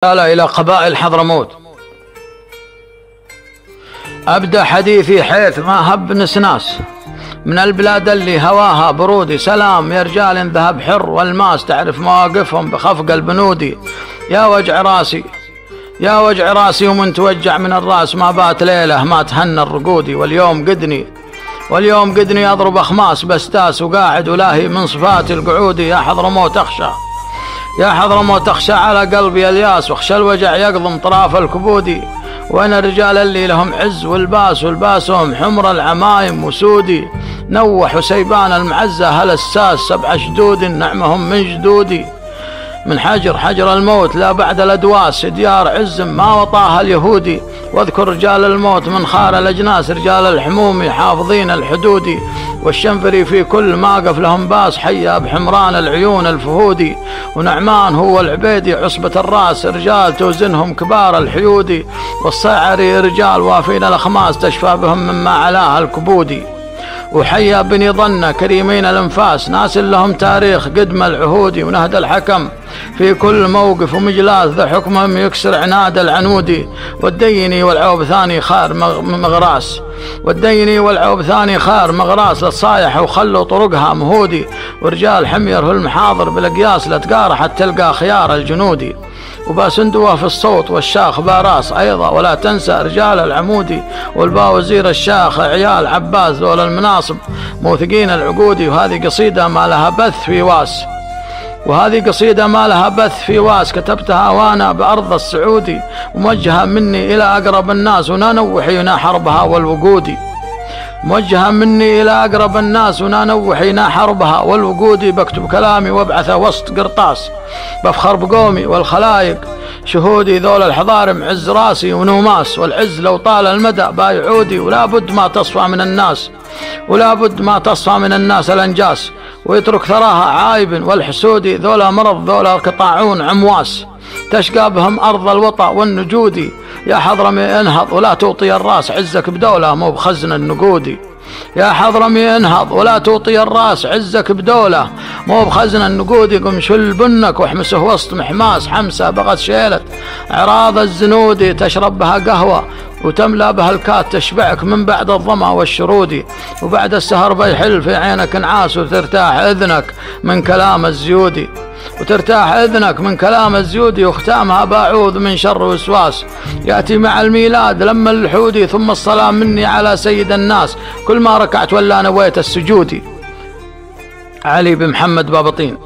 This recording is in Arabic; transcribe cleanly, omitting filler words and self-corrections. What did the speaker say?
إلى قبائل حضرموت. أبدأ حديثي حيث ما هب نسناس من البلاد اللي هواها برودي. سلام يا رجال ذهب حر والماس، تعرف مواقفهم بخفق البنودي. يا وجع راسي يا وجع راسي ومن توجع من الراس، ما بات ليلة ما تهنى الرقودي. واليوم قدني أضرب أخماس بستاس وقاعد ولاهي من صفات القعودي. يا حضرموت أخشى على قلبي الياس، واخشى الوجع يقضم طراف الكبودي. وين الرجال اللي لهم عز والباسهم حمر العمايم وسودي. نوح وسيبان المعزة هل الساس 7 شدود نعمهم من جدودي. من حجر الموت لا بعد الأدواس، ديار عز ما وطاها اليهودي. واذكر رجال الموت من خار الأجناس، رجال الحموم حافظين الحدود. والشنفري في كل موقف لهم باس، حيا بحمران العيون الفهودي. ونعمان هو العبيدي عصبة الراس، رجال توزنهم كبار الحيودي. والصعري رجال وافين الأخماس، تشفى بهم مما علاها الكبودي. وحيا بني ظنة كريمين الانفاس، ناس لهم تاريخ قدم العهودي. ونهد الحكم في كل موقف ومجلاس، ذا حكمهم يكسر عناد العنودي. والديني والعوب ثاني خار مغراس للصايح وخلوا طرقها مهودي. ورجال حمير في المحاضر بالقياس، لتقارحت تلقى خيار الجنودي. وباسندوه في الصوت والشاخ باراس أيضا، ولا تنسى رجال العمودي. والباوزير الشاخ عيال عباس، ذول المناصب موثقين العقودي. وهذه قصيدة ما لها بث في واس، كتبتها وانا بأرض السعودي. وموجهة مني إلى أقرب الناس ونانوحينا حربها والوقودي. بكتب كلامي وابعثه وسط قرطاس، بفخر بقومي والخلايق شهودي. ذول الحضارم عز راسي ونوماس، والعز لو طال المدى بايعودي. ولا بد ما تصفى من الناس الأنجاس، ويترك ثراها عايب والحسودي. ذولا مرض ذولا كطاعون عمواس، تشقى بهم أرض الوطأ والنجودي. يا حضرمي انهض ولا توطي الراس، عزك بدولة مو بخزن النقودي. قم شل بنك واحمسه وسط محماس، حمسة بغت شيلت عراض الزنودي. تشرب بها قهوة وتملى بها الكات، تشبعك من بعد الظما والشرودي. وبعد السهر بيحل في عينك نعاس، وترتاح إذنك من كلام الزيودي. وختامها باعوذ من شر وسواس، يأتي مع الميلاد لما اللحودي. ثم الصلاة مني على سيد الناس، كل ما ركعت ولا نويت السجودي. علي بن محمد بابطين.